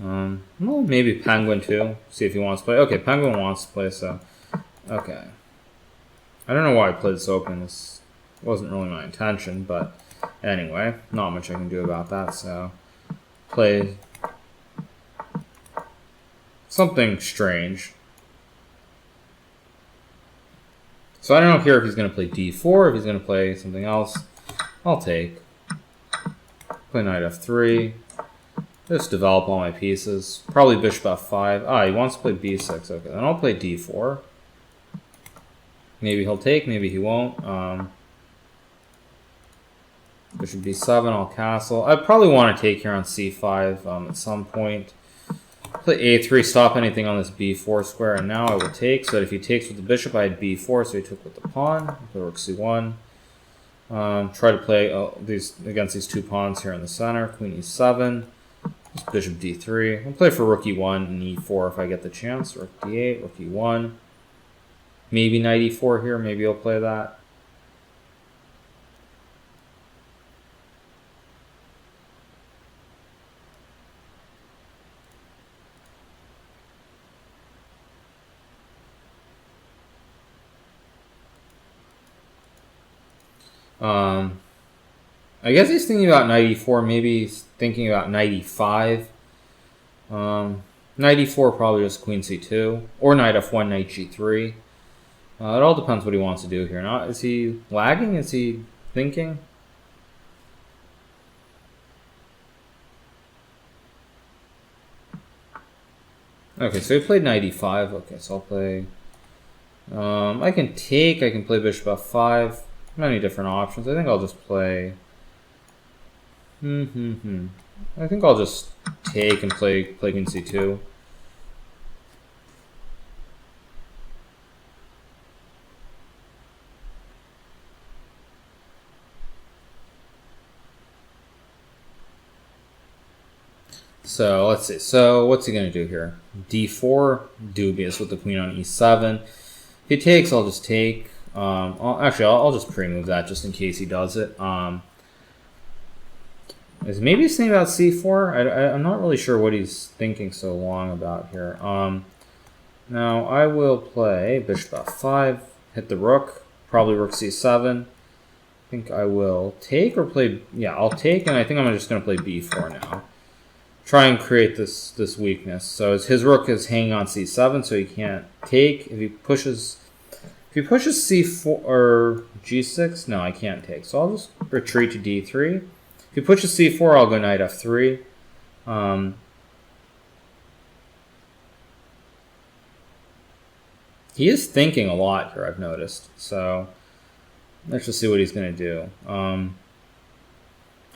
Well, maybe Penguin too. See if he wants to play. Okay, Penguin wants to play, so okay. I don't know why I played this open. This wasn't really my intention, but anyway, not much I can do about that. So play something strange. So I don't know here if he's going to play d4, if he's going to play something else. I'll take. Play knight f3. Just develop all my pieces. Probably bishop f5. Ah, he wants to play b6. Okay, then I'll play d4. Maybe he'll take, maybe he won't. Bishop b7, I'll castle. I probably want to take here on c5 at some point. Play a3, stop anything on this b4 square, and now I will take. So that if he takes with the bishop, I had b4, so he took with the pawn. Play rook c1. Try to play these against these two pawns here in the center. Queen e7. Just bishop d3. I'll play for rook e1 and e4 if I get the chance. Rook d8, rook e1. Maybe knight e4 here. Maybe I'll play that. I guess he's thinking about knight e4. Maybe he's thinking about knight e5. Knight e4 probably just queen c2. Or knight f1, knight g3. It all depends what he wants to do here. Now, is he lagging? Is he thinking? Okay, so he played knight e5. Okay, so I'll play... I can take. I can play bishop f5. Many different options. I think I'll just play... I think I'll just take and play queen c2. So let's see. So what's he going to do here? d4, dubious with the queen on e7. If he takes, I'll just take. I'll just pre-move that just in case he does it. Maybe he's thinking about c4. I'm not really sure what he's thinking so long about here. Now I will play bishop f5, hit the rook, probably rook c7. I think I will take or play. Yeah, I'll take, and I think I'm just going to play b4 now. Try and create this weakness. So his rook is hanging on c7, so he can't take. If he pushes c4 or g6, no, I can't take. So I'll just retreat to d3. If he pushes c4, I'll go knight f3. He is thinking a lot here, I've noticed. So let's just see what he's going to do.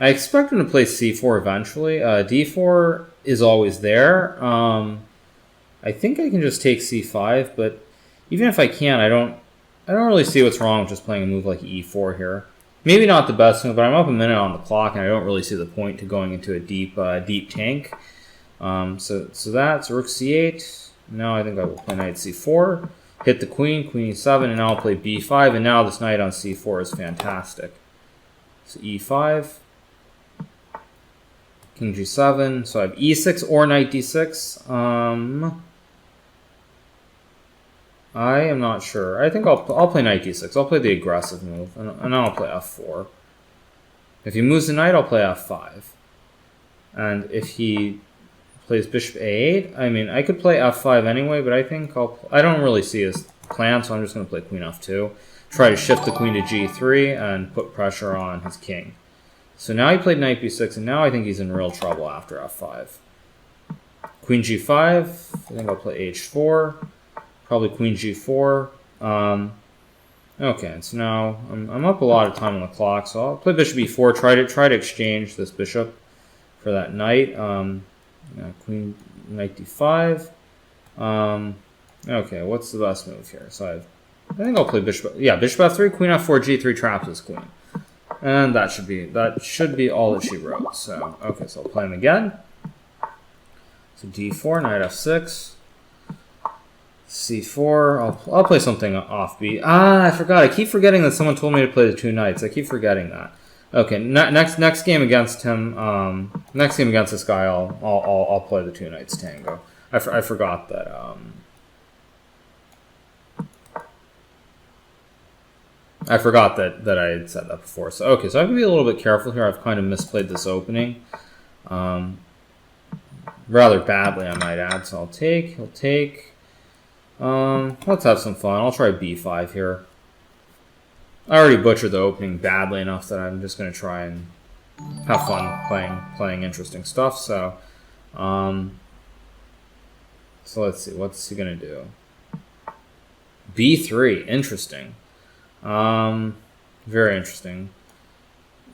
I expect him to play c4 eventually. d4 is always there. I think I can just take c5, but even if I can, I don't really see what's wrong with just playing a move like e4 here. Maybe not the best move, but I'm up a minute on the clock, and I don't really see the point to going into a deep tank. So that's rook c8. Now I think I will play knight c4, hit the queen e7, and now I'll play b5. And now this knight on c4 is fantastic. So e5, king g7. So I have e6 or knight d6. I am not sure. I think I'll play knight d6. I'll play the aggressive move, and then I'll play f4. If he moves the knight, I'll play f5. And if he plays bishop a8, I mean, I could play f5 anyway, but I think I don't really see his plan, so I'm just going to play queen f2. Try to shift the queen to g3 and put pressure on his king. So now he played knight b6, and now I think he's in real trouble after f5. Queen g5. I think I'll play h4. Probably queen g4. Okay, so now I'm up a lot of time on the clock, so I'll play bishop e4. Try to exchange this bishop for that knight. Queen knight d5. Okay, what's the best move here? So I think I'll play bishop. Yeah, bishop f3, queen f4, g3 traps his queen, and that should be all that she wrote. So okay, so I'll play him again. So d4, knight f6. c4. I'll play something offbeat. I forgot. I keep forgetting that someone told me to play the two knights. I keep forgetting that. Okay, next game against him. Next game against this guy, I'll play the 2 knights tango. I forgot that. I forgot that I had said that before. So okay, so I have to be a little bit careful here. I've kind of misplayed this opening, rather badly, I might add. So I'll take. He'll take. Let's have some fun. I'll try b5 here. I already butchered the opening badly enough that I'm just going to try and have fun playing interesting stuff. So, so let's see. What's he going to do? b3. Interesting. Very interesting.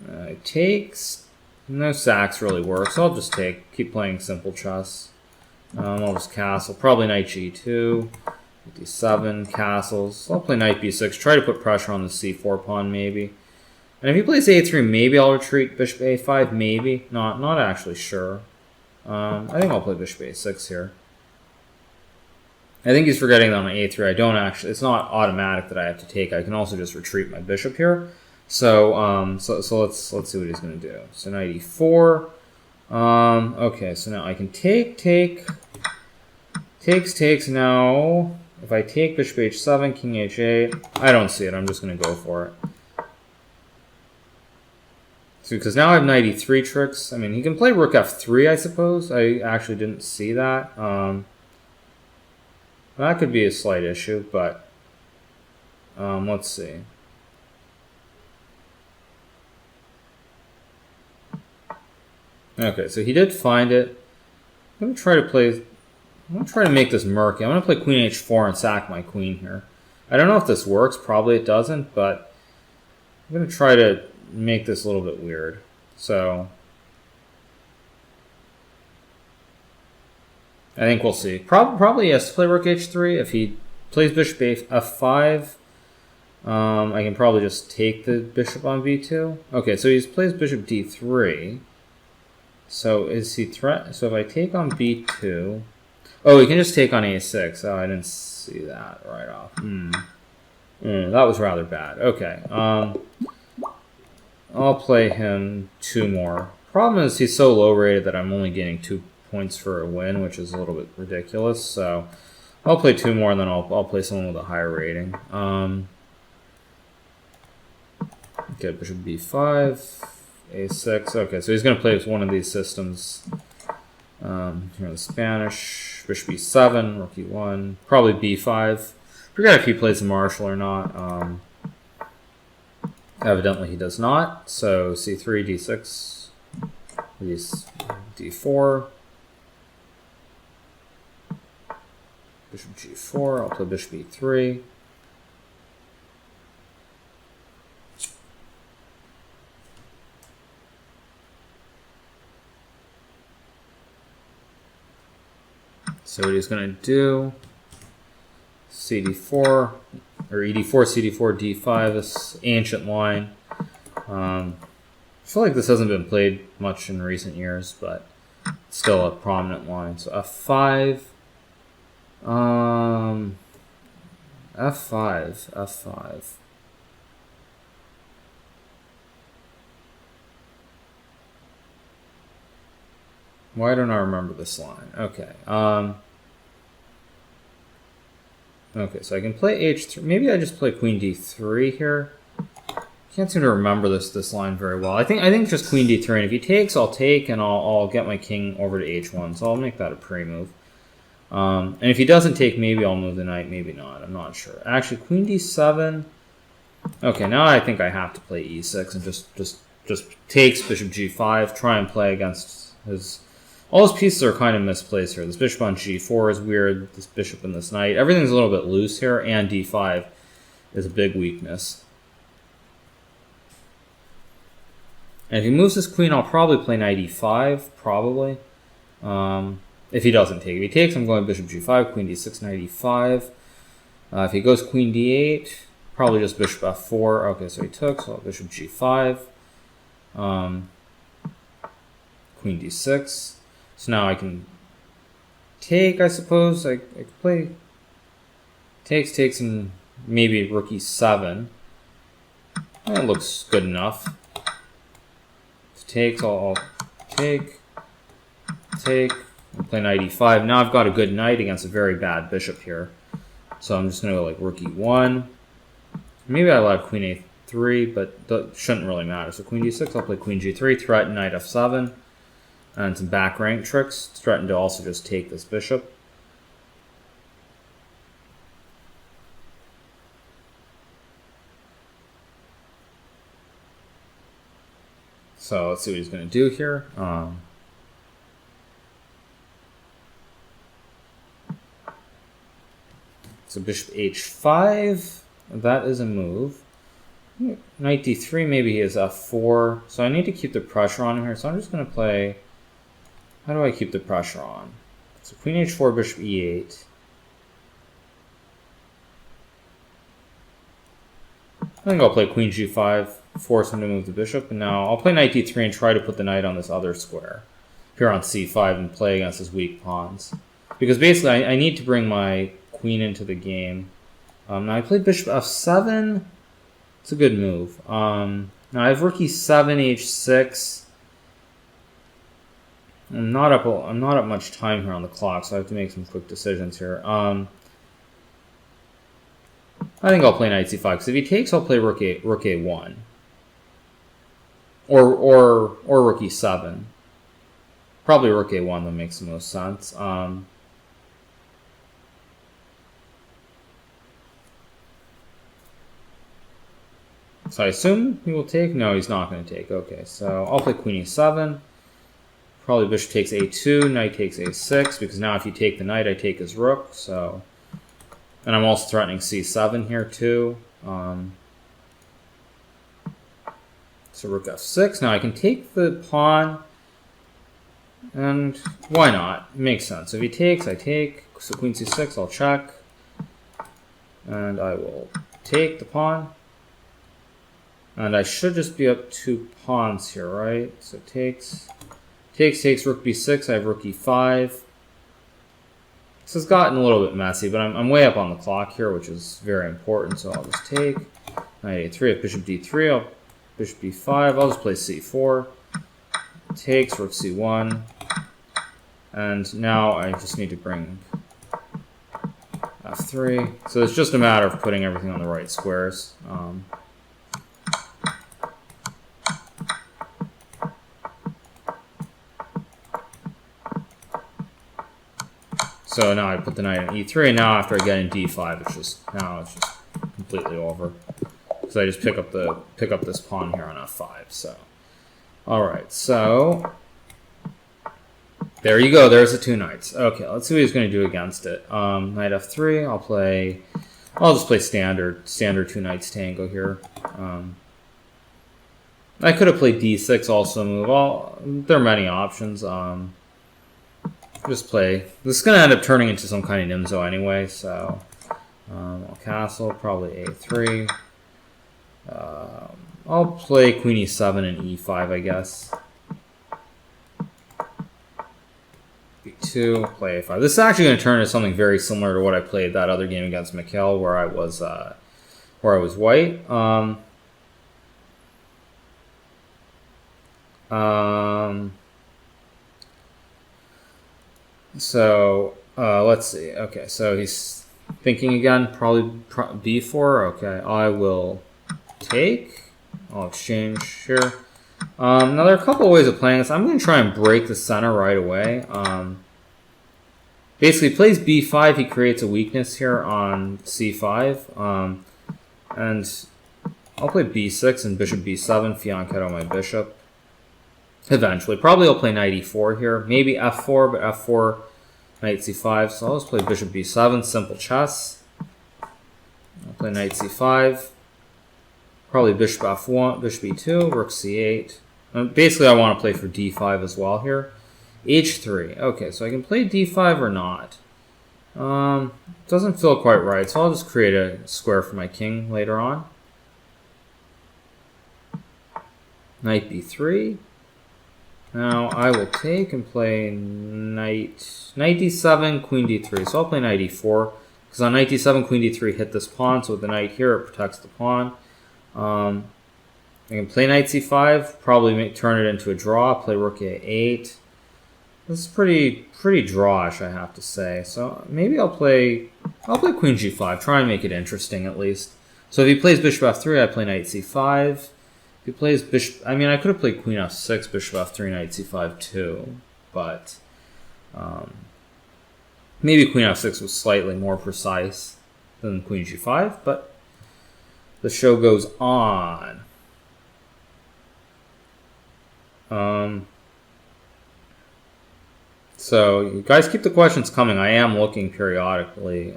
It takes. No sacks really works. So I'll just keep playing simple chess. I'll just castle. Probably knight g2. d7, castles. I'll play knight b6. Try to put pressure on the c4 pawn, maybe. And if he plays a3, maybe I'll retreat bishop a5. Maybe. Not actually sure. I think I'll play bishop a6 here. I think he's forgetting that on a3. I don't actually. It's not automatic that I have to take. I can also just retreat my bishop here. So so let's see what he's going to do. So knight e4. Okay, so now I can takes. Now, if I take bishop h7, king h8, I don't see it. I'm just going to go for it. So because now I have knight e3 tricks. I mean, he can play rook f3, I suppose. I actually didn't see that. That could be a slight issue, but let's see. Okay, so he did find it. I'm going to try to make this murky. I'm going to play queen h4 and sack my queen here. I don't know if this works. Probably it doesn't, but I'm going to try to make this a little bit weird. So I think we'll see. Probably he has to play rook h3. If he plays bishop f5, I can probably just take the bishop on b2. Okay, so he plays bishop d3. So is he So if I take on b2, oh, he can just take on a6. Oh, I didn't see that right off. That was rather bad. Okay, I'll play him 2 more. Problem is he's so low rated that I'm only getting 2 points for a win, which is a little bit ridiculous. So I'll play 2 more, and then I'll play someone with a higher rating. Okay, bishop b5. a6. Okay, so he's going to play with one of these systems. Here in the Spanish. Bishop b7, rook e1, probably b5. Forget if he plays a marshal or not. Evidently he does not. So c3, d6, d4. Bishop g4. I'll play bishop e3. So what he's going to do, cd4, or ed4, cd4, d5, this ancient line. I feel like this hasn't been played much in recent years, but it's still a prominent line. So f5, f5. Why don't I remember this line? Okay. Okay, so I can play h3. Maybe I just play queen d3 here. Can't seem to remember this line very well. I think just queen d3. And if he takes, I'll take, and I'll get my king over to h1. So I'll make that a pre-move. And if he doesn't take, maybe I'll move the knight. Maybe not. I'm not sure. Actually, queen d7. Okay, now I think I have to play e6 and just takes bishop g5. Try and play against his. All his pieces are kind of misplaced here. This bishop on g4 is weird. This bishop and this knight. Everything's a little bit loose here, and d5 is a big weakness. And if he moves his queen, I'll probably play knight e5, probably. If he doesn't take. If he takes, I'm going bishop g5, queen d6, knight e5. If he goes queen d8, probably just bishop f4. Okay, so he took, so bishop g5. Queen d6. So now I can take, I suppose. I can play takes, and maybe rook e7. That looks good enough. takes, I'll take, I'll play knight e5. Now I've got a good knight against a very bad bishop here. So I'm just going to go like rook e1. Maybe I allow queen a3, but that shouldn't really matter. So queen d6, I'll play queen g3, threaten knight f7, and some back rank tricks. Threaten to also just take this bishop. So let's see what he's going to do here. So bishop h5, that is a move. Knight d3, maybe he has f4. So I need to keep the pressure on him here. So I'm just going to play, how do I keep the pressure on? So queen h4, bishop e8. I think I'll play queen g5, force him to move the bishop. And now I'll play knight d3 and try to put the knight on this other square here on c5 and play against his weak pawns. Because basically I need to bring my queen into the game. Now I played bishop f7. It's a good move. Now I have rook e7, h6. I'm not up much time here on the clock, so I have to make some quick decisions here. I think I'll play knight c5 because if he takes, I'll play rook a1 or rook e7. Probably rook a1 that makes the most sense. So I assume he will take. No, he's not going to take. Okay, so I'll play queen e7. Probably bishop takes a2, knight takes a6, because now if you take the knight, I take his rook. So, and I'm also threatening c7 here too. So rook f6. Now I can take the pawn, and why not? It makes sense. If he takes, I take. So queen c6, I'll check, and I will take the pawn. And I should just be up 2 pawns here, right? So takes, rook b6. I have rook e5. This has gotten a little bit messy, but I'm way up on the clock here, which is very important. So I'll just take knight a3. If bishop d3, I'll bishop b5. I'll just play c4. Takes, rook c1. And now I just need to bring f3. So it's just a matter of putting everything on the right squares. So now I put the knight on e3, and now after I get in d5, it's just completely over. Because I just pick up this pawn here on f5. So, all right. So there you go. There's the 2 knights. Okay, let's see what he's going to do against it. Knight f3. I'll just play standard 2 knights tango here. I could have played d6 also move. There are many options. Just play. This is going to end up turning into some kind of nimzo anyway, so I'll castle, probably a3. I'll play queen e7 and e5, I guess. b2, play a5. This is actually going to turn into something very similar to what I played that other game against Mikhail, where I was white. So let's see. Okay, so he's thinking again. Probably b4. Okay, I will take. I'll exchange here. Now there are a couple of ways of playing this. I'm going to try and break the center right away. Basically, he plays b5. He creates a weakness here on c5. And I'll play b6 and bishop b7. Fianchetto my bishop. Eventually. Probably I'll play knight e4 here. Maybe f4, but f4, knight c5. So I'll just play bishop b7, simple chess. I'll play knight c5. Probably bishop f1, bishop e2, rook c8. Basically, I want to play for d5 as well here. h3. Okay, so I can play d5 or not. Doesn't feel quite right, so I'll just create a square for my king later on. Knight b3. Now I will take and play knight d7, queen d3. So I'll play knight e4, because on knight d7, queen d3 hit this pawn, so with the knight here it protects the pawn. I can play knight c5, probably turn it into a draw, play rook a8. This is pretty drawish, I have to say. So maybe I'll play queen g5, try and make it interesting at least. So if he plays bishop f3, I play knight c5. If he plays bishop, I mean, I could have played queen f6, bishop f3, knight c5 too, but maybe queen f6 was slightly more precise than queen g5, but the show goes on. So you guys keep the questions coming. I am looking periodically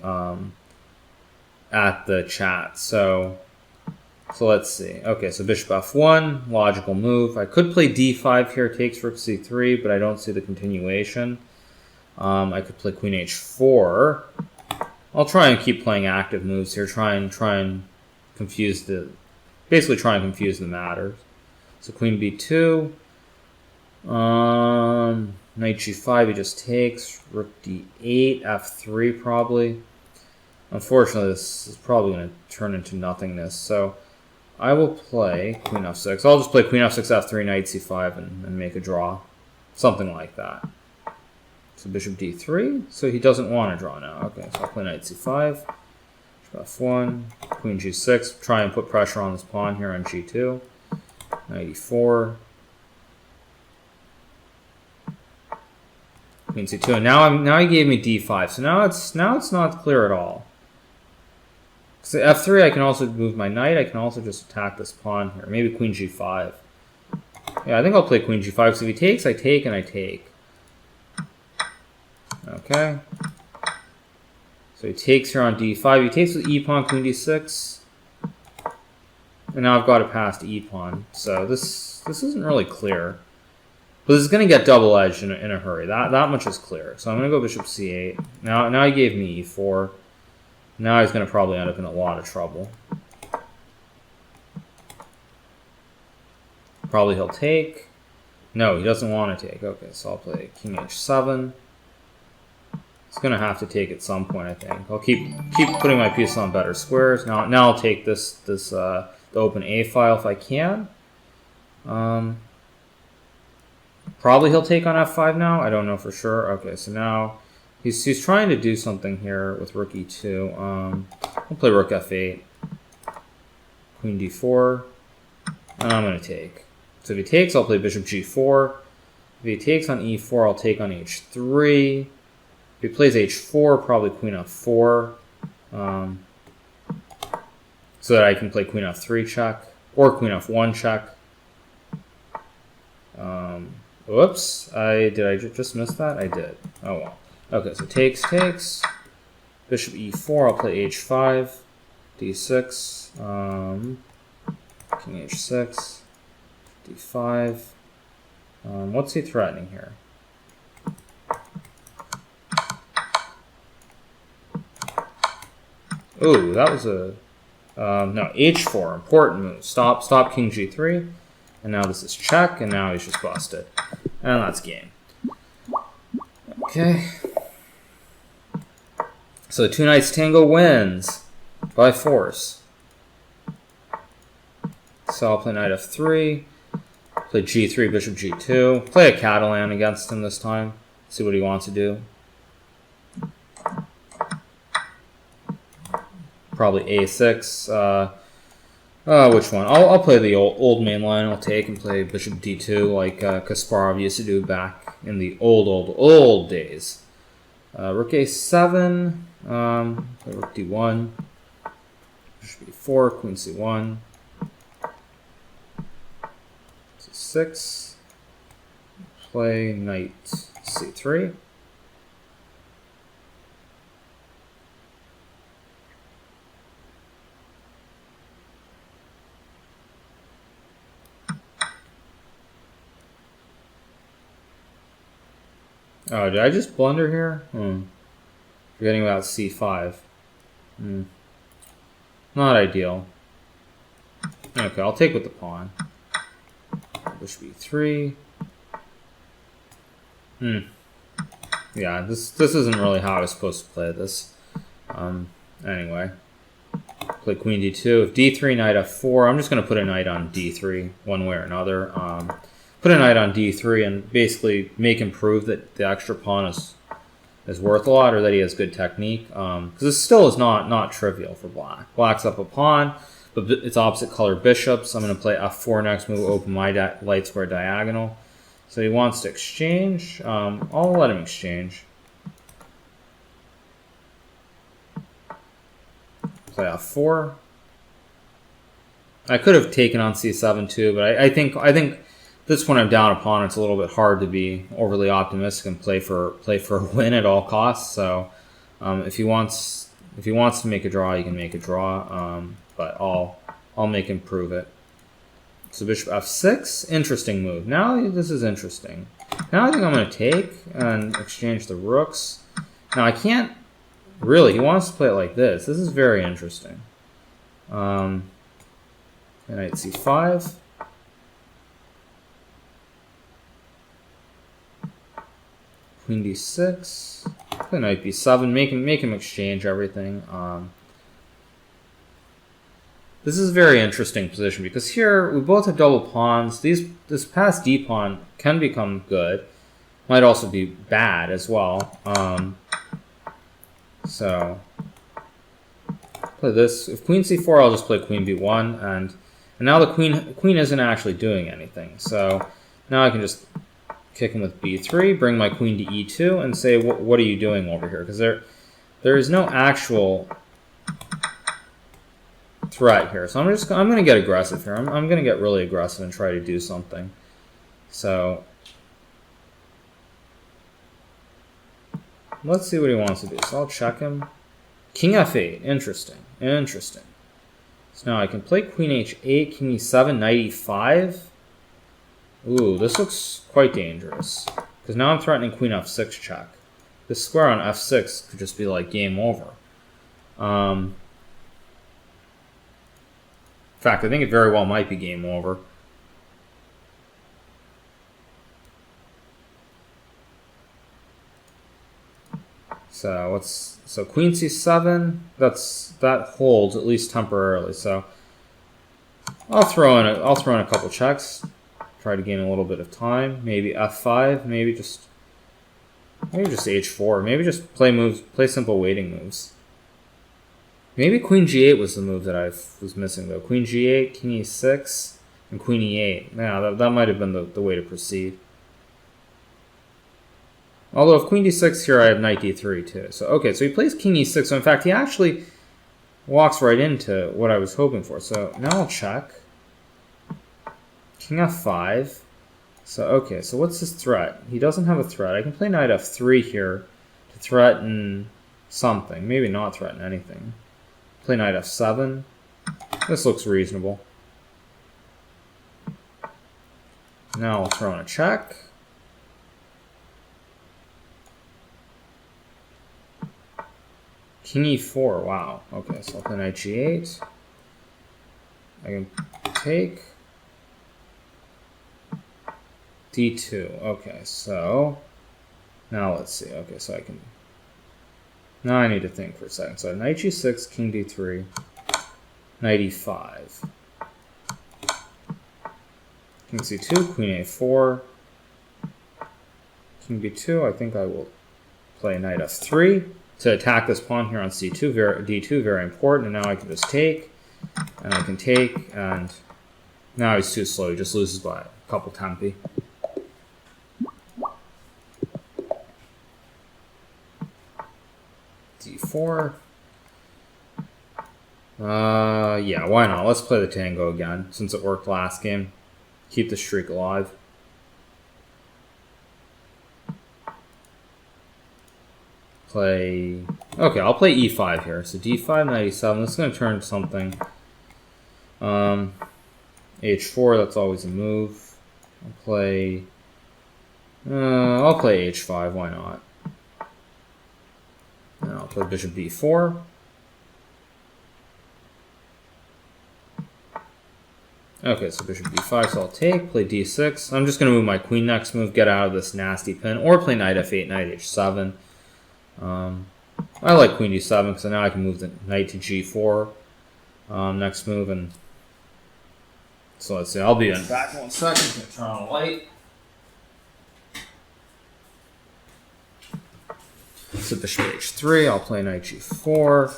at the chat. So let's see. Okay, so bishop f1, logical move. I could play d5 here, takes rook c3, but I don't see the continuation. I could play queen h4. I'll try and keep playing active moves here. Try and confuse the matters. So queen b2. Knight g5, he just takes. Rook d8, f3 probably. Unfortunately, this is probably going to turn into nothingness. So I will play queen f6. I'll just play queen f6, f3, knight c5, and make a draw. Something like that. So bishop d3. So he doesn't want to draw now. Okay, so I'll play knight c5. Bishop f1. Queen g6. Try and put pressure on this pawn here on g2. Knight e4. Queen c2, and now he gave me d5, so now it's not clear at all. So f3, I can also move my knight. I can also just attack this pawn here. Maybe queen g5. Yeah, I think I'll play queen g5. So if he takes, I take, and I take. Okay. So he takes here on d5. He takes with e pawn, queen d6, and now I've got it past e pawn. So this isn't really clear. But this is going to get double-edged in a hurry. That much is clear. So I'm going to go bishop c8. Now he gave me e4. Now he's going to probably end up in a lot of trouble. Probably he'll take. No, he doesn't want to take. Okay, so I'll play king h7. He's going to have to take at some point, I think. I'll keep putting my pieces on better squares. Now I'll take the open a file if I can. Probably he'll take on f5 now. I don't know for sure. Okay, so now he's trying to do something here with rook e2. I'll play rook f8, queen d4, and I'm going to take. So if he takes, I'll play bishop g4. If he takes on e4, I'll take on h3. If he plays h4, probably queen f4, so that I can play queen f3 check or queen f1 check. Whoops, did I just miss that? I did. Oh well. Okay, so takes. Bishop e4, I'll play h5, d6, king h6, d5. What's he threatening here? Ooh, that was a... no, h4, important move. Stop king g3. And now this is check, and now he's just busted. And that's game. Okay. So two knights tango wins by force. So I'll play knight f3, play g3, bishop g2, play a Catalan against him this time, see what he wants to do. Probably a6. Which one? I'll play the old main line. I'll take and play bishop d2 like Kasparov used to do back in the old days. Rook a7, play rook d1, bishop e4, queen c1, c6, play knight c3. Oh, did I just blunder here? Forgetting about c5. Not ideal. Okay, I'll take with the pawn. Bishop e3. Yeah, this isn't really how I was supposed to play this. Anyway. Play queen d2. If d3, knight f4, I'm just going to put a knight on d3 one way or another. Put a knight on d3 and basically make him prove that the extra pawn is worth a lot, or that he has good technique. Because this still is not trivial for black. Black's up a pawn, but it's opposite color bishops. I'm going to play f4 next move, open my light square diagonal. So he wants to exchange. I'll let him exchange. Play f4. I could have taken on c7 too, but I think this when I'm down a pawn, it's a little bit hard to be overly optimistic and play for a win at all costs. So if he wants to make a draw, he can make a draw. But I'll make him prove it. So bishop f6, interesting move. Now this is interesting. Now I think I'm going to take and exchange the rooks. Now I can't really. He wants to play it like this. This is very interesting. Knight c5. Queen d6. Play knight b7. Make him exchange everything. This is a very interesting position because here we both have double pawns. This passed d pawn can become good. Might also be bad as well. So play this. If queen c4, I'll just play queen b1, and now the queen isn't actually doing anything. So now I can just kick him with b3, bring my queen to e2, and say, what are you doing over here? Because there is no actual threat here. So I'm going to get aggressive here. I'm going to get really aggressive and try to do something. So let's see what he wants to do. So I'll check him. King f8. Interesting. Interesting. So now I can play queen h8, king e7, knight e5. Ooh, this looks quite dangerous. Because now I'm threatening queen f6 check. This square on f6 could just be like game over. In fact, I think it very well might be game over. So queen c7, that holds at least temporarily. So I'll throw in a couple checks, try to gain a little bit of time. Maybe f5, maybe just h4, maybe just play simple waiting moves. Maybe queen g8 was the move that I was missing though. Queen g8, king e6, and queen e8. Yeah, that might have been the way to proceed. Although if queen d6 here, I have knight d3 too. So okay, so he plays king e6. So in fact, he actually walks right into what I was hoping for. So now I'll check. King f5. So okay, so what's his threat? He doesn't have a threat. I can play knight f3 here to threaten something. Maybe not threaten anything. Play knight f7. This looks reasonable. Now I'll throw in a check. King e4, wow. Okay, so I'll play knight g8. I can take d2. Okay, so now let's see. Okay, so I can. Now I need to think for a second. So knight g6, king d3, knight e5, king c2, queen a4, king b2. I think I will play knight f3 to attack this pawn here on c2, d2, very important. And now I can just take, and I can take, and now he's too slow. He just loses by a couple tempi. d4. Yeah, why not? Let's play the tango again, since it worked last game. Keep the streak alive. Okay, I'll play e5 here. So d5, knight e7. This is going to turn something. h4, that's always a move. I'll play h5, why not? And I'll play bishop b4. Okay, so bishop b5, so I'll take, play d6. I'm just going to move my queen next move, get out of this nasty pin, or play knight f8, knight h7. I like queen d7 because now I can move the knight to g4. next move. And so let's see, I'll be in back in 1 second. Gonna turn on the light. So bishop h3, I'll play knight g4.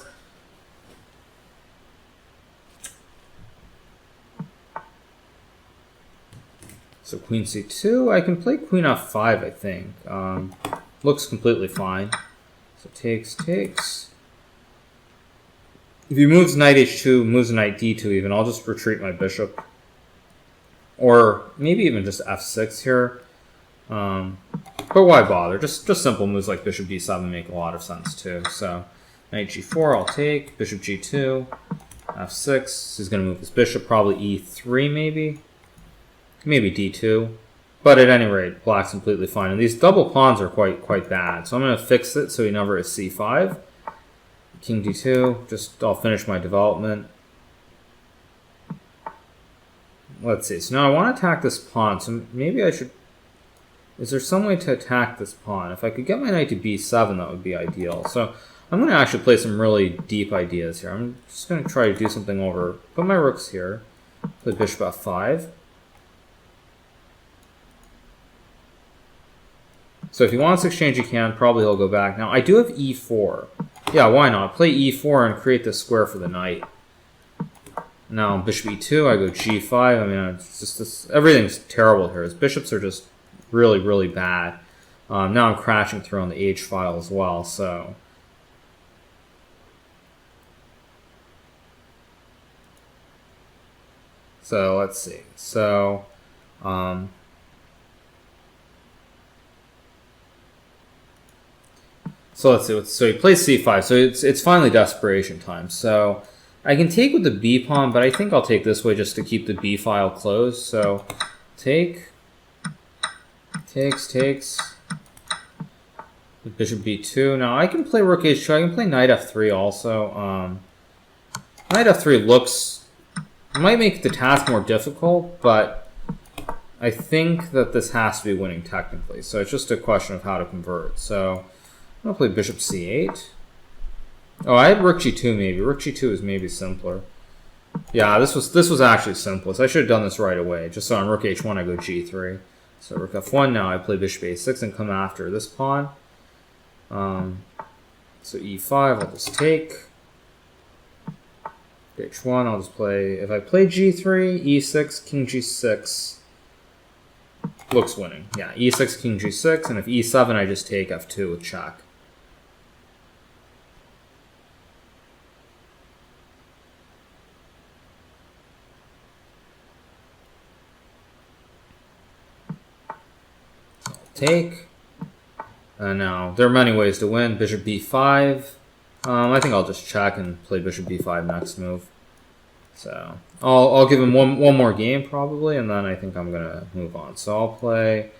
So queen c2, I can play queen f5, I think. Looks completely fine. So takes. If he moves knight h2, moves knight d2 even, I'll just retreat my bishop. Or maybe even just f6 here. But why bother? Just simple moves like bishop d7 make a lot of sense too. So knight g4, I'll take. Bishop g2, f6. He's going to move his bishop, probably e3 maybe. Maybe d2. But at any rate, black's completely fine. And these double pawns are quite bad. So I'm going to fix it so he never is c5. King d2. I'll finish my development. Let's see. So now I want to attack this pawn. So maybe I should... Is there some way to attack this pawn? If I could get my knight to b7, that would be ideal. So I'm going to actually play some really deep ideas here. I'm just going to try to do something over... Put my rooks here. Play bishop f5. So if he wants to exchange, he can. Probably he'll go back. Now, I do have e4. Yeah, why not? Play e4 and create this square for the knight. Now, bishop e2, I go g5. I mean, it's just this, everything's terrible here. His bishops are just really bad. Now I'm crashing through on the h file as well, so... So, let's see. So let's see. So he plays c5. So it's finally desperation time. So I can take with the b pawn, but I think I'll take this way just to keep the b file closed. So take, takes. Bishop b2. Now I can play rook h2. I can play knight f3 also. Knight f3 looks... might make the task more difficult, but I think that this has to be winning technically. So it's just a question of how to convert. So I'm going to play bishop c8. Oh, I had rook g2 maybe. Rook g2 is maybe simpler. Yeah, this was actually simplest. I should have done this right away. Just so on rook h1 I go g3. So rook f1 now I play bishop a6 and come after this pawn. So e5 I'll just take. h1 I'll just play... If I play g3, e6, king g6... looks winning. Yeah, e6, king g6, and if e7 I just take f2 with check. Take. And now, there are many ways to win. Bishop b5. I think I'll just check and play bishop b5 next move. So, I'll give him one more game probably, and then I think I'm going to move on. So I'll play...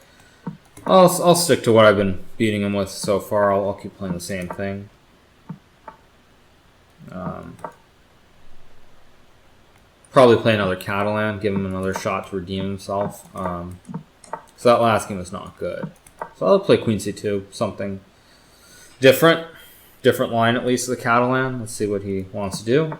I'll stick to what I've been beating him with so far. I'll keep playing the same thing. Probably play another Catalan, give him another shot to redeem himself. So that last game was not good. So I'll play queen c2, something different. Different line at least of the Catalan. Let's see what he wants to do.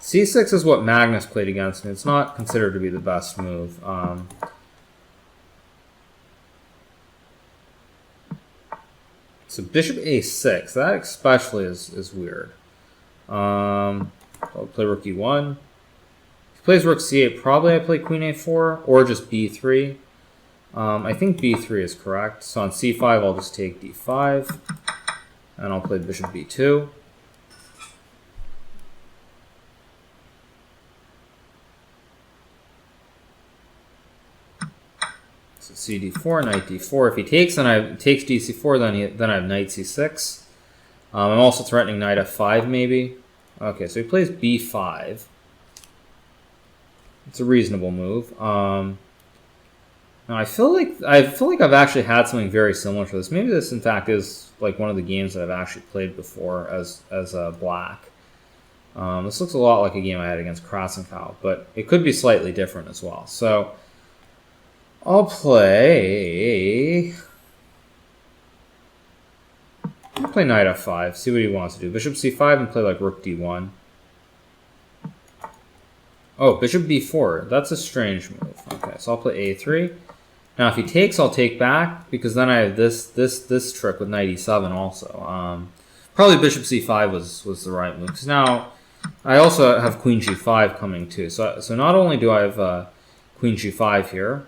c6 is what Magnus played against me. It's not considered to be the best move. So bishop a6, that especially is weird. I'll play rook e1. If he plays rook c8, probably I play queen a4 or just b3. I think b3 is correct. So on c5, I'll just take d5, and I'll play bishop b2. So cd4, knight d4. If he takes, and I takes dc4, then I have knight c6. I'm also threatening knight f5 maybe. Okay, so he plays b5. It's a reasonable move. Now I feel like I've actually had something very similar to this. Maybe this, in fact, is like one of the games that I've actually played before as black. This looks a lot like a game I had against Krasenkow, but it could be slightly different as well. So I'll play I'll play knight f5, see what he wants to do. Bishop c5 and play like rook d1. Oh, bishop b4. That's a strange move. Okay, so I'll play a3. Now, if he takes, I'll take back, because then I have this trick with knight e7 also. Probably bishop c5 was the right move, because now I also have queen g5 coming too. So not only do I have queen g5 here,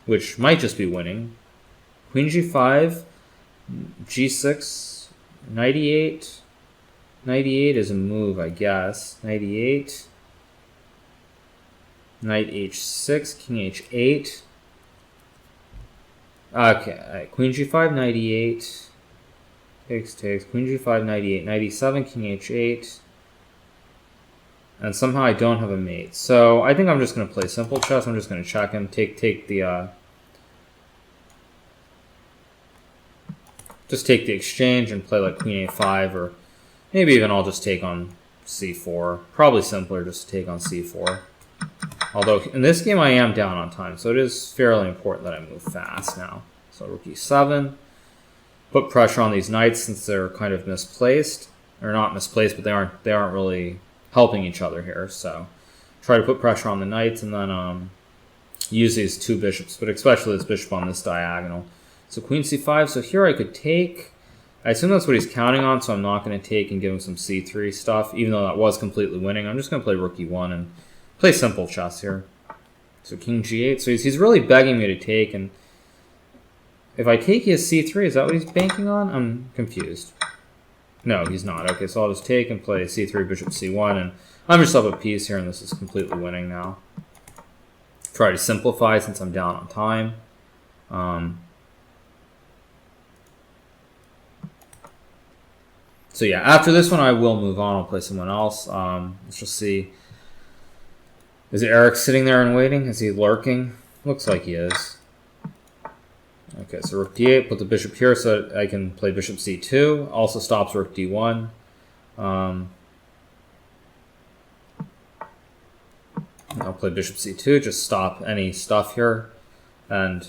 which might just be winning. Queen g5, g6, knight e8. Knight e8 is a move, I guess. Knight e8. Knight h6, king h8. Okay, all right. Queen g5, knight e8. Takes. Queen g5, knight e8. Knight e7, king h8. And somehow I don't have a mate. So I think I'm just going to play simple chess. I'm just going to check him. Take the... just take the exchange and play like queen a5, or maybe even I'll just take on c4. Probably simpler just to take on c4. Although in this game I am down on time, so it is fairly important that I move fast now. So rook e7. Put pressure on these knights since they're kind of misplaced. Or not misplaced, but they aren't really helping each other here. So try to put pressure on the knights and then use these two bishops, but especially this bishop on this diagonal. So queen c5. So here I could take. I assume that's what he's counting on, so I'm not going to take and give him some c3 stuff, even though that was completely winning. I'm just going to play rook e1 and play simple chess here. So king g8. So he's really begging me to take, and if I take, he has c3. Is that what he's banking on? I'm confused. No, he's not. Okay, so I'll just take and play c3, bishop c1, and I'm just up a piece here, and this is completely winning now. Try to simplify since I'm down on time. So yeah, after this one, I will move on. I'll play someone else. Let's just see. Is Eric sitting there and waiting? Is he lurking? Looks like he is. Okay, so rook d8. Put the bishop here so that I can play bishop c2. Also stops rook d1. I'll play bishop c2. Just stop any stuff here. And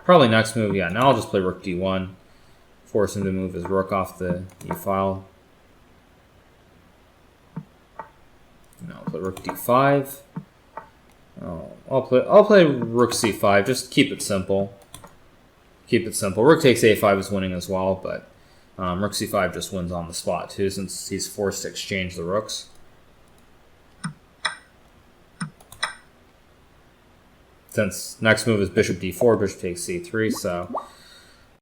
probably next move, yeah, now I'll just play rook d1. Force him to move his rook off the e-file. Now I'll play rook d5. Oh, I'll play rook c5. Just keep it simple. Keep it simple. Rook takes a5 is winning as well, but rook c5 just wins on the spot too, since he's forced to exchange the rooks. Since next move is bishop d4, bishop takes c3, so